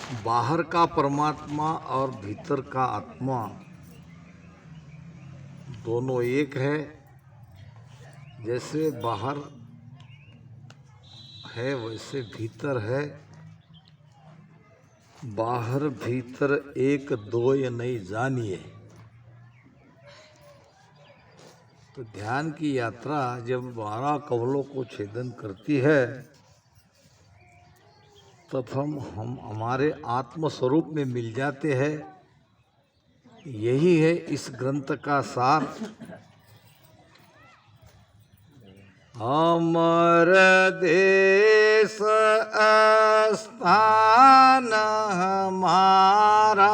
बाहर का परमात्मा और भीतर का आत्मा दोनों एक है। जैसे बाहर है वैसे भीतर है। बाहर भीतर एक दो ये नहीं जानिए। तो ध्यान की यात्रा जब 12 कवलों को छेदन करती है तब हम हमारे आत्म स्वरूप में मिल जाते हैं। यही है इस ग्रंथ का सार। अमर देश स्थान हमारा,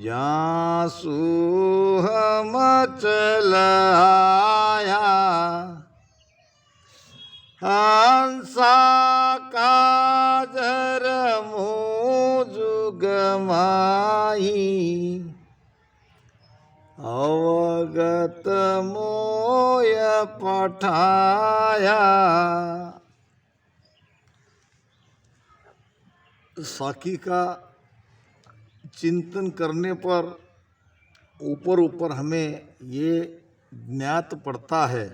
जासु हम चल आया। हंसा काजर जुगमाई, अवगत मोय पठाया। साखी का चिंतन करने पर ऊपर ऊपर हमें ये ज्ञात पड़ता है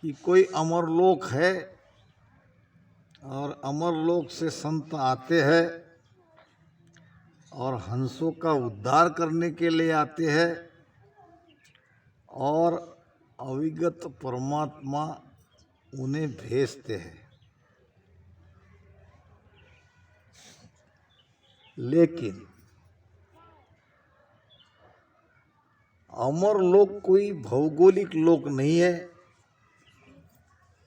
कि कोई अमरलोक है और अमरलोक से संत आते हैं और हंसों का उद्धार करने के लिए आते हैं और अविगत परमात्मा उन्हें भेजते हैं। लेकिन अमरलोक कोई भौगोलिक लोक नहीं है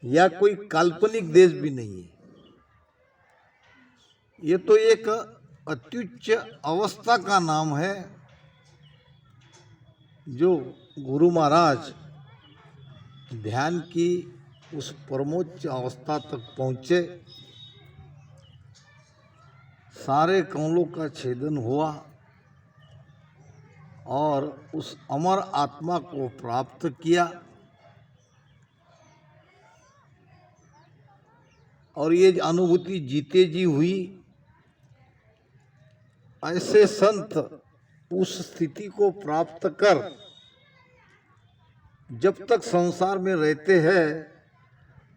या कोई काल्पनिक देश भी नहीं है। ये तो एक अत्युच्च अवस्था का नाम है जो गुरु महाराज ध्यान की उस परमोच्च अवस्था तक पहुँचे। सारे कमलों का छेदन हुआ और उस अमर आत्मा को प्राप्त किया। और ये अनुभूति जीते जी हुई। ऐसे संत उस स्थिति को प्राप्त कर जब तक संसार में रहते हैं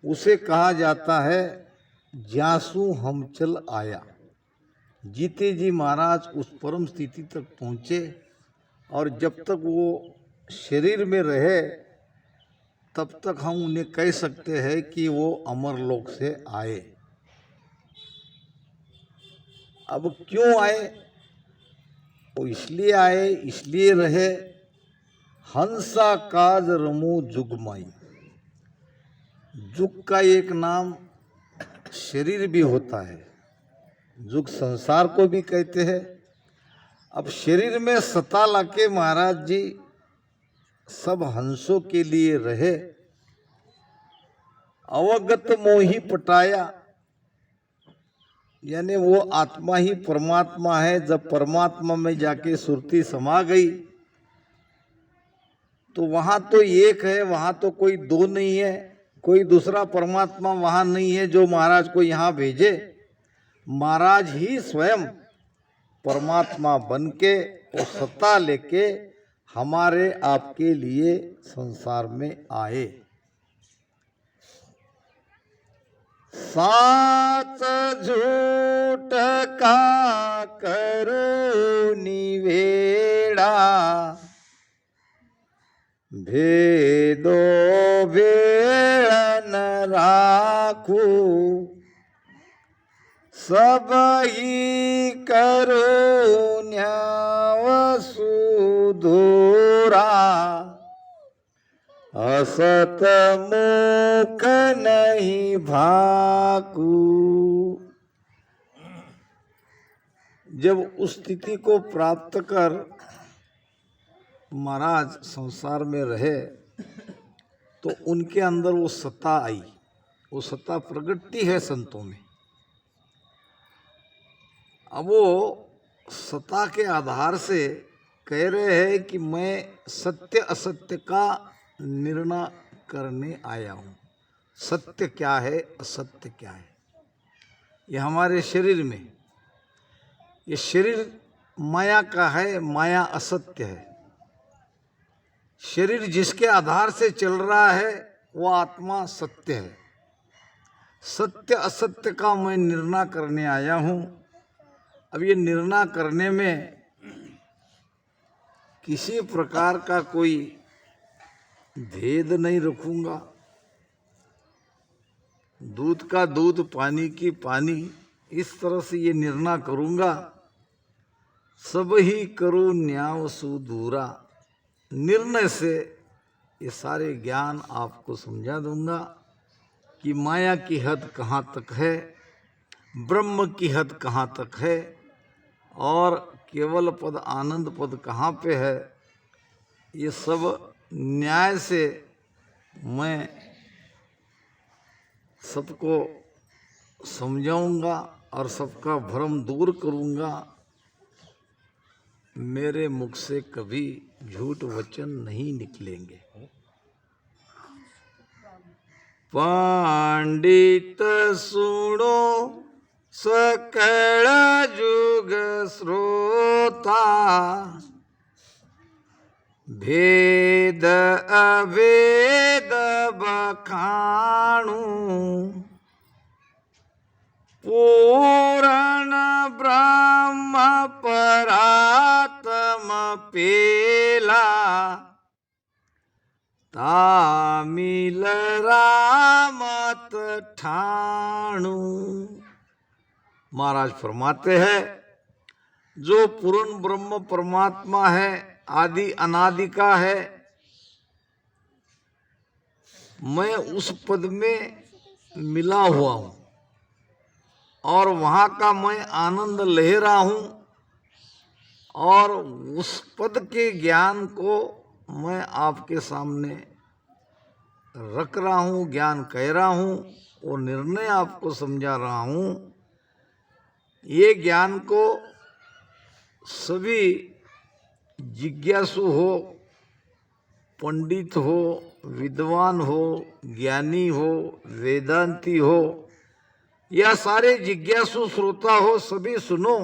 उसे कहा जाता है जासु हम चल आया। जीते जी महाराज उस परम स्थिति तक पहुँचे और जब तक वो शरीर में रहे तब तक हम उन्हें कह सकते हैं कि वो अमरलोक से आए। अब क्यों आए? वो इसलिए आए, इसलिए रहे। हंसा काज रमू जुगमाई। जुग का एक नाम शरीर भी होता है। जुग संसार को भी कहते हैं। अब शरीर में सता लाके महाराज जी सब हंसों के लिए रहे। अवगत मोही पटाया, यानी वो आत्मा ही परमात्मा है। जब परमात्मा में जाके सुरती समा गई तो वहां तो एक है, वहां तो कोई दो नहीं है। कोई दूसरा परमात्मा वहां नहीं है जो महाराज को यहाँ भेजे। महाराज ही स्वयं परमात्मा बन के और सत्ता लेके हमारे आपके लिए संसार में आए। साच झूठ का करो निवेड़ा, भेदो भेड़ न राखू। सब ही करो न्याव सुधोरा, असत मुख नहीं भाकू। जब उस स्थिति को प्राप्त कर महाराज संसार में रहे तो उनके अंदर वो सत्ता आई। वो सत्ता प्रगति है संतों में। अब वो सत्ता के आधार से कह रहे हैं कि मैं सत्य असत्य का निर्णय करने आया हूँ। सत्य क्या है, असत्य क्या है। ये हमारे शरीर में, ये शरीर माया का है, माया असत्य है। शरीर जिसके आधार से चल रहा है वो आत्मा सत्य है। सत्य असत्य का मैं निर्णय करने आया हूँ। अब ये निर्णय करने में किसी प्रकार का कोई भेद नहीं रखूंगा। दूध का दूध, पानी की पानी, इस तरह से ये निर्णय करूंगा। सब ही करो न्याव सुधूरा, निर्णय से ये सारे ज्ञान आपको समझा दूंगा कि माया की हद कहाँ तक है, ब्रह्म की हद कहाँ तक है और केवल पद आनंद पद कहाँ पे है। ये सब न्याय से मैं सबको समझाऊंगा और सबका भ्रम दूर करूंगा। मेरे मुख से कभी झूठ वचन नहीं निकलेंगे। पंडित सुनो सकल जुग श्रोता, भेद अभेद बखाणु, पूर्ण ब्रह्म परात्म पेला, तामिल रामत ठाणु। महाराज फरमाते हैं, जो पूर्ण ब्रह्म परमात्मा है, आदि अनादि का है, मैं उस पद में मिला हुआ हूँ और वहाँ का मैं आनंद ले रहा हूँ और उस पद के ज्ञान को मैं आपके सामने रख रहा हूँ, ज्ञान कह रहा हूँ, वो निर्णय आपको समझा रहा हूँ। ये ज्ञान को सभी जिज्ञासु हो, पंडित हो, विद्वान हो, ज्ञानी हो, वेदांती हो या सारे जिज्ञासु श्रोता हो, सभी सुनो।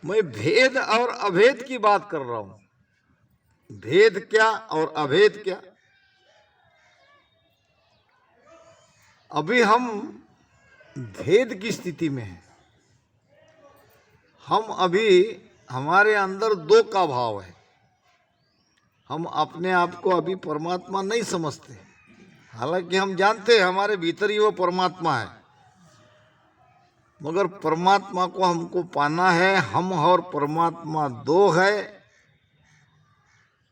मैं भेद और अभेद की बात कर रहा हूं। भेद क्या और अभेद क्या। अभी हम भेद की स्थिति में हैं। हम अभी, हमारे अंदर दो का भाव है। हम अपने आप को अभी परमात्मा नहीं समझते, हालांकि हम जानते हैं हमारे भीतर ही वो परमात्मा है, मगर परमात्मा को हमको पाना है। हम और परमात्मा दो है,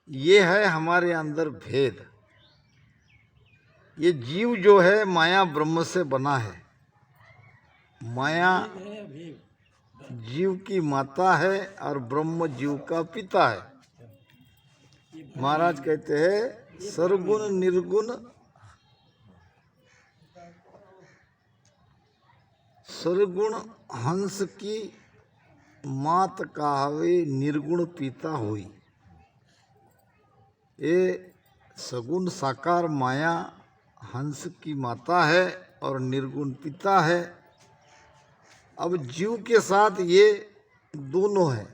ये है हमारे अंदर भेद। ये जीव जो है माया ब्रह्म से बना है। माया जीव की माता है और ब्रह्म जीव का पिता है। महाराज कहते हैं, सरगुण निर्गुण, सरगुण हंस की मात कहावे निर्गुण पिता होई। ये सगुण साकार माया हंस की माता है और निर्गुण पिता है। अब जीव के साथ ये दोनों है।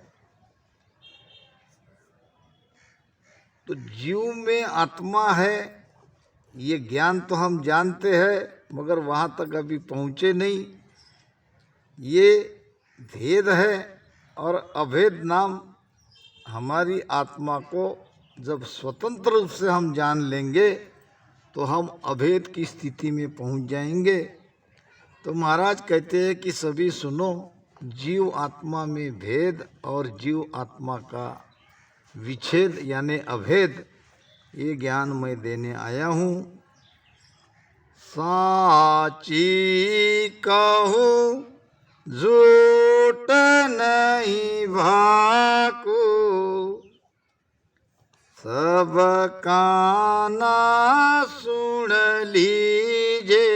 तो जीव में आत्मा है, ये ज्ञान तो हम जानते हैं, मगर वहाँ तक अभी पहुँचे नहीं। ये भेद है और अभेद नाम हमारी आत्मा को जब स्वतंत्र रूप से हम जान लेंगे तो हम अभेद की स्थिति में पहुंच जाएंगे। तो महाराज कहते हैं कि सभी सुनो, जीव आत्मा में भेद और जीव आत्मा का विच्छेद यानी अभेद, ये ज्ञान मैं देने आया हूँ। साची कहूँ झूठ नहीं भाकू, सब काना सुन लीजे,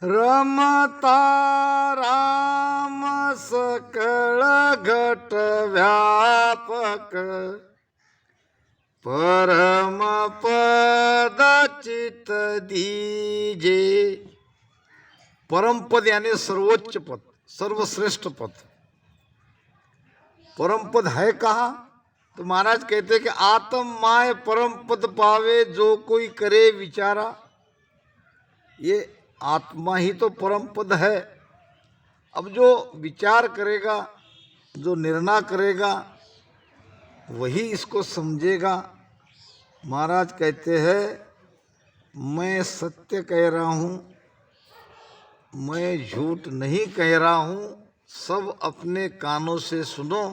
रमता राम सकल घट व्यापक, परम पद चित दीजे। परम पद यानी सर्वोच्च पद, सर्वश्रेष्ठ पद। परम पद है कहाँ? तो महाराज कहते हैं कि आत्म माय परम पद पावे जो कोई करे विचारा। ये आत्मा ही तो परम पद है। अब जो विचार करेगा, जो निर्णय करेगा, वही इसको समझेगा। महाराज कहते हैं मैं सत्य कह रहा हूँ, मैं झूठ नहीं कह रहा हूँ। सब अपने कानों से सुनो,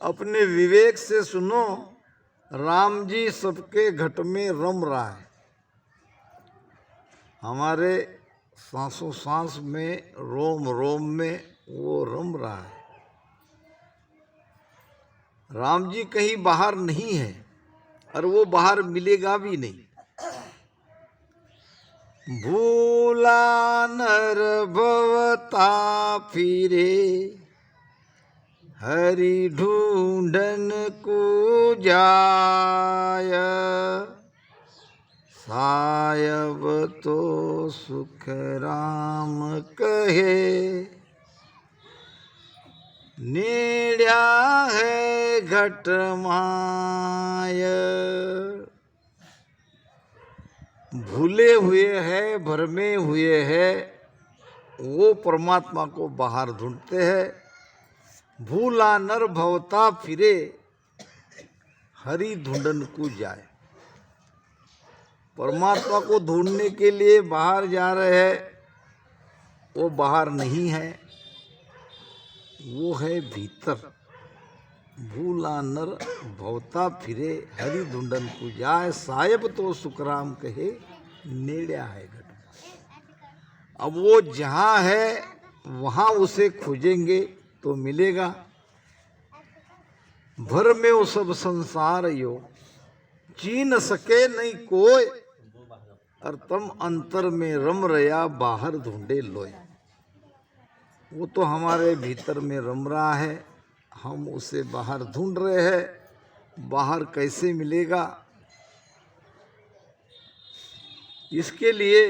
अपने विवेक से सुनो। राम जी सबके घट में रम रहा है। हमारे सांसों सांस में, रोम रोम में वो रम रहा है। राम जी कहीं बाहर नहीं है और वो बाहर मिलेगा भी नहीं। भूला नर भवता फिरे, हरि ढूंढन को जाय। सायब तो सुख राम कहे, नेड़्या है घट माय। भूले हुए हैं, भरमे हुए हैं, वो परमात्मा को बाहर ढूंढते हैं। भूला नर भवता फिरे, हरि ढूंढन को जाए। परमात्मा को ढूंढने के लिए बाहर जा रहे हैं, वो बाहर नहीं है, वो है भीतर। भूला नर भवता फिरे, हरि ढूंढन को जाए। साहेब तो सुखराम कहे, नेड़्या है घट। अब वो जहाँ है वहाँ उसे खोजेंगे तो मिलेगा। भर में वो सब संसार यो, चीन सके नहीं कोई। और तम अंतर में रम रया, बाहर ढूंढे लोय। वो तो हमारे भीतर में रम रहा है, हम उसे बाहर ढूंढ रहे हैं। बाहर कैसे मिलेगा? इसके लिए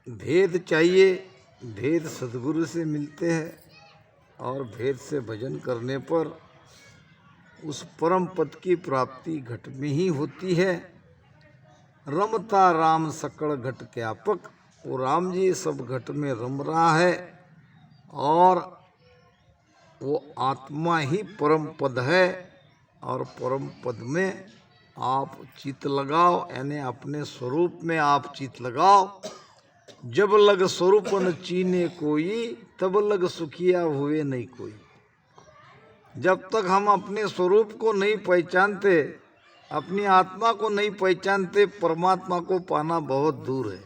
भेद चाहिए। भेद सद्गुरु से मिलते हैं और भेद से भजन करने पर उस परम पद की प्राप्ति घट में ही होती है। रमता राम सकल घट व्यापक। वो राम जी सब घट में रम रहा है और वो आत्मा ही परम पद है। और परम पद में आप चित लगाओ, यानी अपने स्वरूप में आप चित लगाओ। जब लग स्वरूप न चीने कोई, तब लग सुखिया हुए नहीं कोई। जब तक हम अपने स्वरूप को नहीं पहचानते, अपनी आत्मा को नहीं पहचानते, परमात्मा को पाना बहुत दूर है।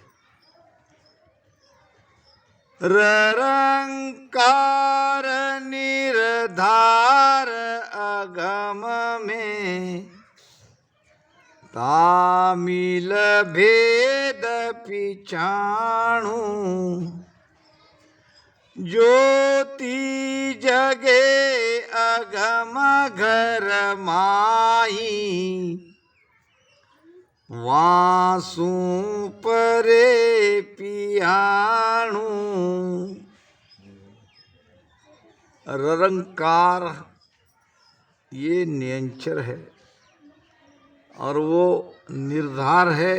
रंकार निरधार अगम में, तामिल भेद पिछाणु। ज्योति जगे अगम घर माही, वासु परे पियाणु। रंकार ये नियंचर है और वो निर्धार है,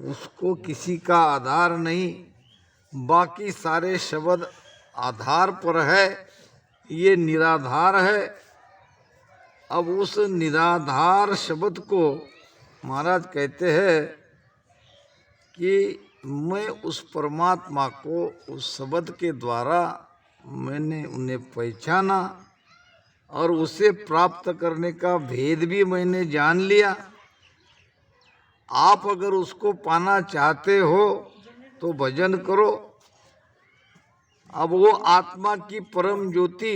उसको किसी का आधार नहीं। बाकी सारे शब्द आधार पर है, ये निराधार है। अब उस निराधार शब्द को महाराज कहते हैं कि मैं उस परमात्मा को उस शब्द के द्वारा मैंने उन्हें पहचाना और उसे प्राप्त करने का भेद भी मैंने जान लिया। आप अगर उसको पाना चाहते हो तो भजन करो। अब वो आत्मा की परम ज्योति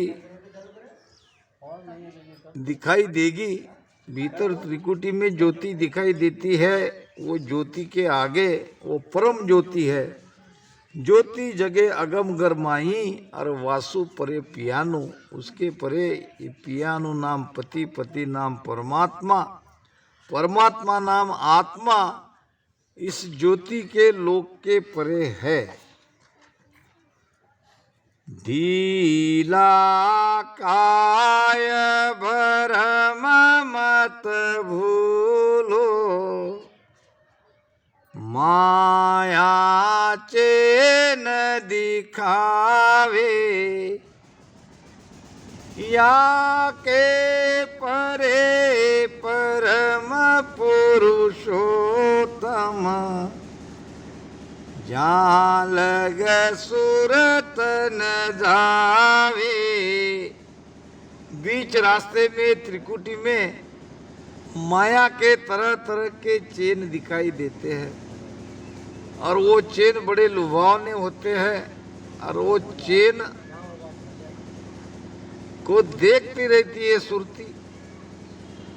दिखाई देगी। भीतर त्रिकुटी में ज्योति दिखाई देती है, वो ज्योति के आगे वो परम ज्योति है। ज्योति जगे अगम गरमाई और वासु परे पियानु। उसके परे ये पियानु नाम पति, पति नाम परमात्मा, परमात्मा नाम आत्मा इस ज्योति के लोक के परे है। ढीला काय भरम मत भूलो, माया चेन दिखावे, या के परे परम पुरुषोत्तम, जहाँ लग सूरत न जावे। बीच रास्ते में त्रिकुटी में माया के तरह तरह के चेन दिखाई देते हैं और वो चेन बड़े लुभावने होते हैं और वो चेन को देखती रहती है सुरती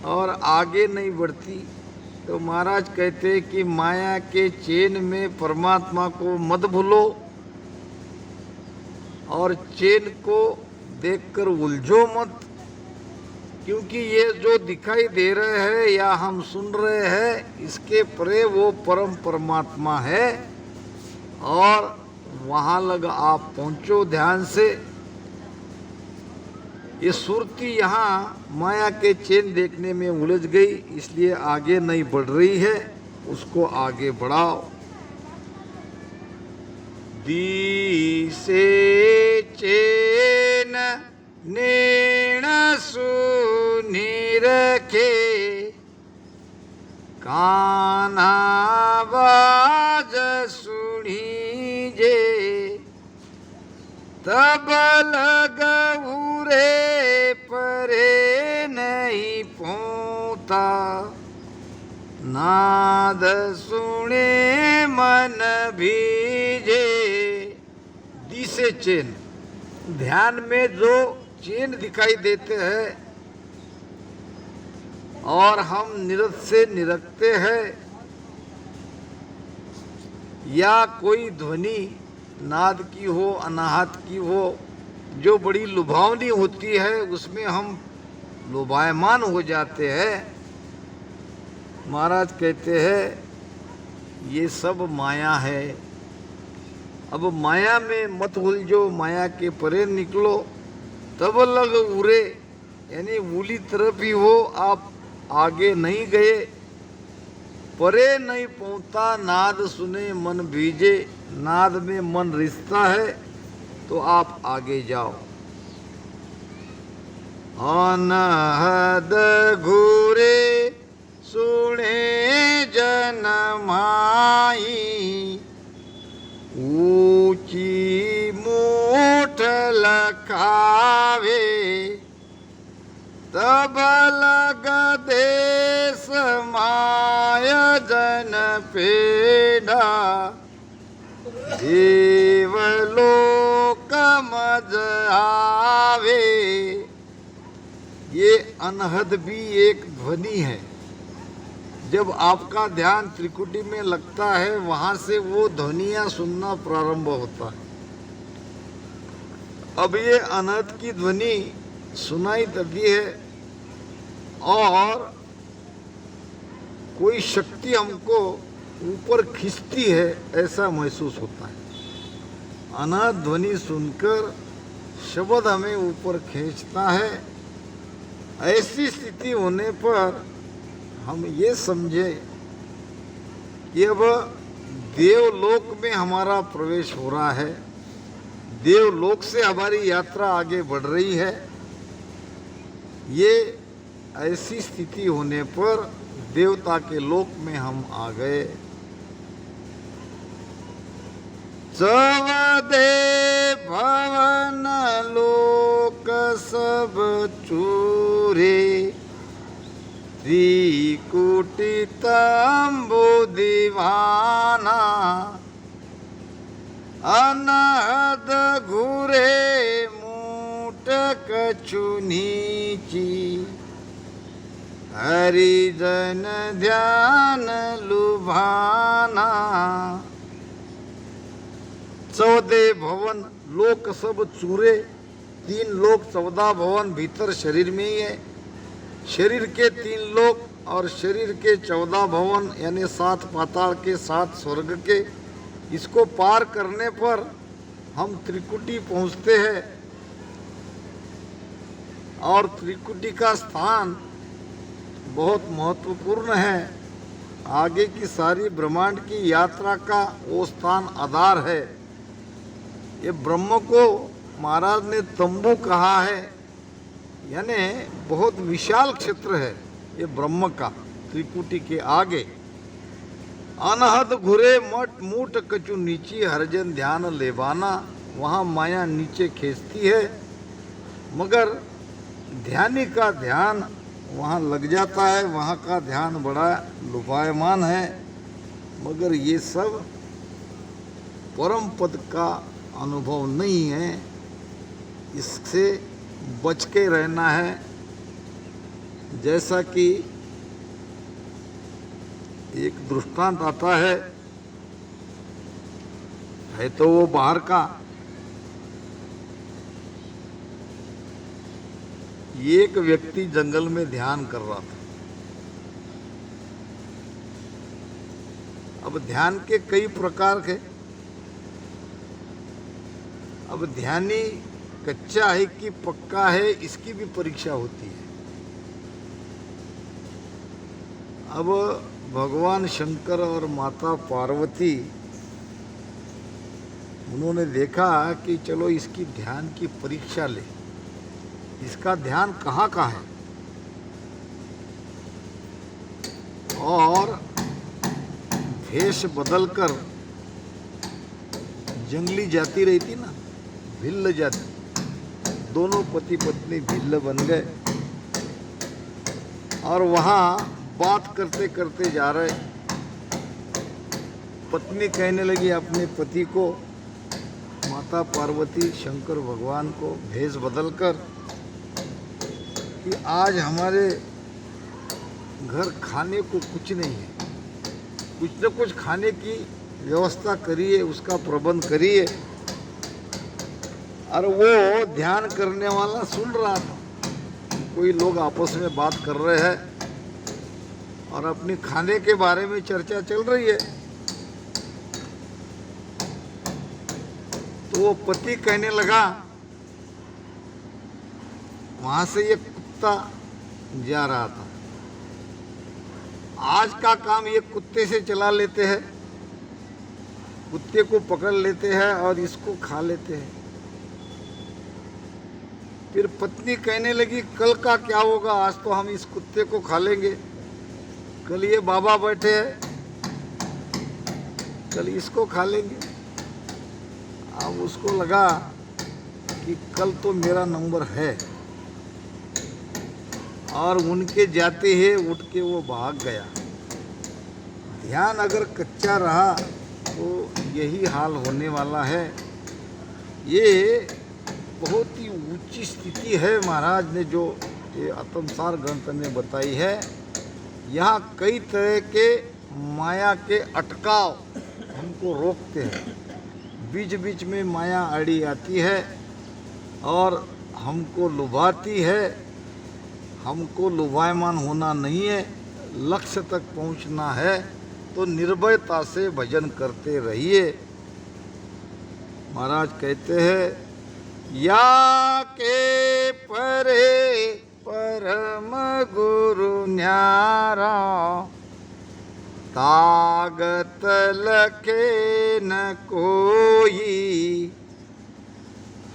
और आगे नहीं बढ़ती। तो महाराज कहते हैं कि माया के चेन में परमात्मा को मत भूलो और चेन को देखकर उलझो मत, क्योंकि ये जो दिखाई दे रहे हैं या हम सुन रहे हैं इसके परे वो परम परमात्मा है और वहाँ लग आप पहुँचो ध्यान से। ये सुरती यहाँ माया के चेन देखने में उलझ गई, इसलिए आगे नहीं बढ़ रही है, उसको आगे बढ़ाओ। दिसे चेन नेण सुनी रखे, कान्हा बाज सुनी जे, तब लगऊ रे परे नहीं पहुँचा, नाद सुने मन भीजे। दिसे चेन, ध्यान में जो चेन दिखाई देते हैं और हम निरत से निरखते हैं, या कोई ध्वनि नाद की हो अनाहत की हो जो बड़ी लुभावनी होती है, उसमें हम लुभायमान हो जाते हैं। महाराज कहते हैं ये सब माया है। अब माया में मत उलझो, माया के परे निकलो, तब लग उरे, यानी उली तरफ ही हो, आप आगे नहीं गए, परे नहीं पहुँचता, नाद सुने मन भीजे। नाद में मन रिश्ता है तो आप आगे जाओ। अनहद घूरे सुने जन माई, ऊंची मूठ लखावे, तब लग देश माय जन पेड़ा, देवलोक मज आवे। ये अनहद भी एक ध्वनि है। जब आपका ध्यान त्रिकुटी में लगता है, वहां से वो ध्वनियां सुनना प्रारंभ होता है। अब ये अनहद की ध्वनि सुनाई देती है और कोई शक्ति हमको ऊपर खींचती है, ऐसा महसूस होता है। अनहद ध्वनि सुनकर शब्द हमें ऊपर खींचता है। ऐसी स्थिति होने पर हम ये समझे कि अब देवलोक में हमारा प्रवेश हो रहा है, देवलोक से हमारी यात्रा आगे बढ़ रही है। ये ऐसी स्थिति होने पर देवता के लोक में हम आ गए। चवदे भवन लोक सब चूरे, त्रिकुटी तंबु दीवाना, अनहद घूरे मूट कछु नीची, हरिजन ध्यान लुभाना। 14 भवन लोक सब चूरे, 3 लोक 14 भवन भीतर शरीर में ही है। शरीर के 3 लोक और शरीर के 14 भवन यानी 7 पाताल के 7 स्वर्ग के, इसको पार करने पर हम त्रिकुटी पहुँचते हैं। और त्रिकुटी का स्थान बहुत महत्वपूर्ण है। आगे की सारी ब्रह्मांड की यात्रा का वो स्थान आधार है। ये ब्रह्म को महाराज ने तंबू कहा है, यानी बहुत विशाल क्षेत्र है ये ब्रह्म का। त्रिकुटी के आगे अनहद घुरे मठ मूठ कछु नीची हरजन ध्यान लेवाना, वहाँ माया नीचे खींचती है मगर ध्यानी का ध्यान वहाँ लग जाता है। वहाँ का ध्यान बड़ा लुभायमान है, मगर ये सब परम पद का अनुभव नहीं है। इससे बच के रहना है। जैसा कि एक दृष्टांत आता है तो वो बाहर का। एक व्यक्ति जंगल में ध्यान कर रहा था। अब ध्यान के कई प्रकार के। अब ध्यानी कच्चा है कि पक्का है, इसकी भी परीक्षा होती है। अब भगवान शंकर और माता पार्वती, उन्होंने देखा कि चलो इसकी ध्यान की परीक्षा ले, इसका ध्यान कहाँ का है। और भेष बदलकर, जंगली जाति रहती ना, भिल्ल जाति, दोनों पति पत्नी भिल्ल बन गए और वहाँ बात करते करते जा रहे। पत्नी कहने लगी अपने पति को, माता पार्वती शंकर भगवान को भेष बदलकर, कि आज हमारे घर खाने को कुछ नहीं है, कुछ न कुछ खाने की व्यवस्था करिए, उसका प्रबंध करिए। और वो ध्यान करने वाला सुन रहा था। कोई लोग आपस में बात कर रहे हैं और अपने खाने के बारे में चर्चा चल रही है। तो वो पति कहने लगा, वहां से ये कुत्ता जा रहा था, आज का काम ये कुत्ते से चला लेते हैं, कुत्ते को पकड़ लेते हैं और इसको खा लेते हैं। फिर पत्नी कहने लगी, कल का क्या होगा, आज तो हम इस कुत्ते को खा लेंगे, कल ये बाबा बैठे हैं, कल इसको खा लेंगे। अब उसको लगा कि कल तो मेरा नंबर है, और उनके जाते ही उठ के वो भाग गया। ध्यान अगर कच्चा रहा तो यही हाल होने वाला है। ये बहुत ही ऊंची स्थिति है महाराज ने जो ये आत्मसार ग्रंथ में बताई है। यहाँ कई तरह के माया के अटकाव हमको रोकते हैं। बीच बीच में माया अड़ी आती है और हमको लुभाती है। हमको लुभायमान होना नहीं है, लक्ष्य तक पहुंचना है तो निर्भयता से भजन करते रहिए। महाराज कहते हैं, या के परे परम गुरु न्यारा, तागत लखे न कोई,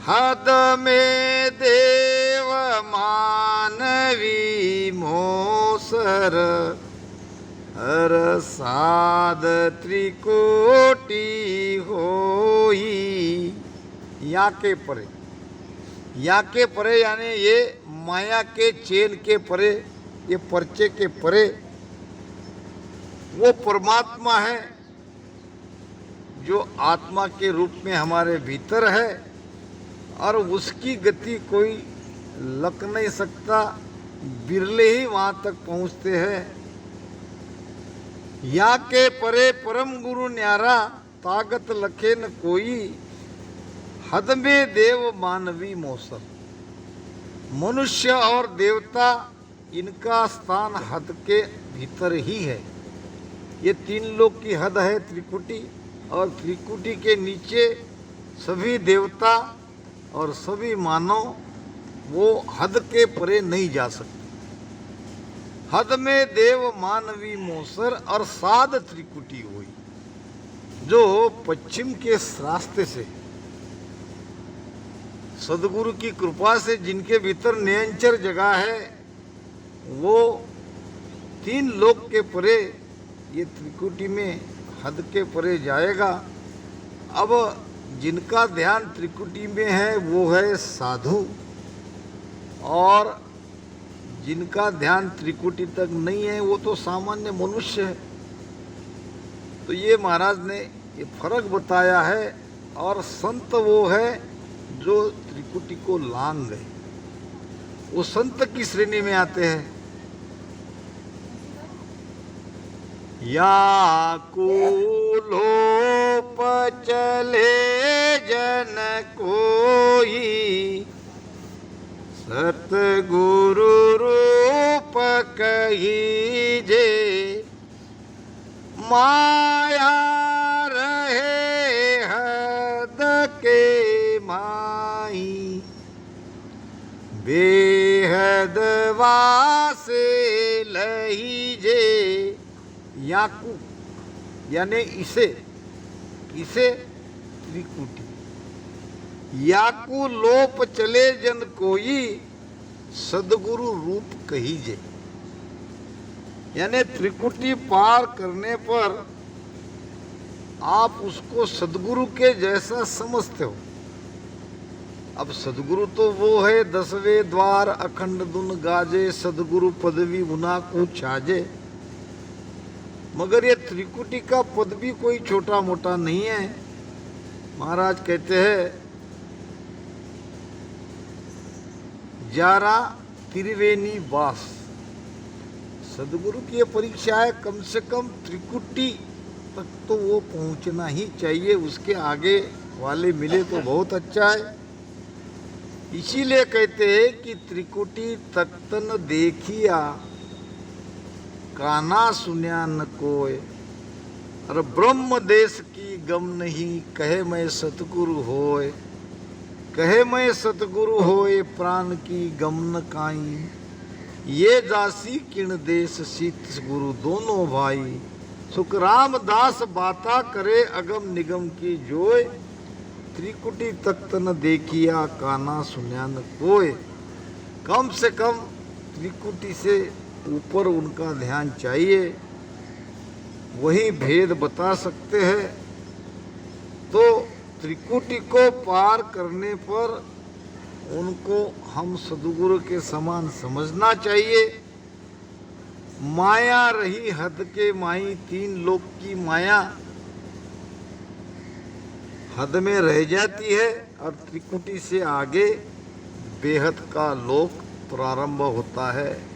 हद में देव मानवी मोसर, हर साध त्रिकोटि होई। या के परे, या के परे यानी ये माया के चेन के परे, ये पर्चे के परे वो परमात्मा है जो आत्मा के रूप में हमारे भीतर है और उसकी गति कोई लग नहीं सकता, बिरले ही वहाँ तक पहुँचते हैं। या के परे परम गुरु न्यारा, ताकत लखे न कोई, हद में देव मानवी मौसम। मनुष्य और देवता इनका स्थान हद के भीतर ही है। ये 3 लोक की हद है त्रिकुटी, और त्रिकुटी के नीचे सभी देवता और सभी मानव वो हद के परे नहीं जा सकते। हद में देव मानवी मोसर और साध त्रिकुटी हुई, जो पश्चिम के रास्ते से सदगुरु की कृपा से जिनके भीतर नियंचर जगह है, वो 3 लोक के परे ये त्रिकुटी में हद के परे जाएगा। अब जिनका ध्यान त्रिकुटी में है वो है साधु, और जिनका ध्यान त्रिकुटी तक नहीं है वो तो सामान्य मनुष्य है। तो ये महाराज ने ये फर्क बताया है। और संत वो है जो त्रिकुटी को लांघ गए, वो संत की श्रेणी में आते हैं। या कुलोप चले जन कोई, सतगुरु रूप कहीजे, माया रहे हद के माही, बेहद वासे लहीजे। याकू यानी इसे त्रिकुटी। याकू लोप चले जन कोई, सदगुरु रूप कहीजे। यानी त्रिकुटी पार करने पर आप उसको सदगुरु के जैसा समझते हो। अब सदगुरु तो वो है 10वें द्वार अखंड धुन गाजे, सदगुरु पदवी उना को छाजे। मगर ये त्रिकुटी का पद भी कोई छोटा मोटा नहीं है। महाराज कहते हैं, जारा त्रिवेणी वास। सदगुरु की ये परीक्षा है, कम से कम त्रिकुटी तक तो वो पहुंचना ही चाहिए। उसके आगे वाले मिले तो बहुत अच्छा है। इसीलिए कहते हैं कि त्रिकुटी तक तन देखिया, काना सुन्या न कोय। और ब्रह्म देश की गम नहीं, कहे मैं सतगुरु होय। कहे मैं सतगुरु होए, प्राण की गम न काई। ये दासी किण देश, शीत गुरु दोनों भाई। सुख रामदास बाता करे, अगम निगम की जोय। त्रिकुटी तख्त न देखिया, काना सुन्या न कोय। कम से कम त्रिकुटी से ऊपर उनका ध्यान चाहिए, वही भेद बता सकते हैं। तो त्रिकुटी को पार करने पर उनको हम सदगुरु के समान समझना चाहिए। माया रही हद के माही, 3 लोक की माया हद में रह जाती है, और त्रिकुटी से आगे बेहद का लोक प्रारंभ होता है।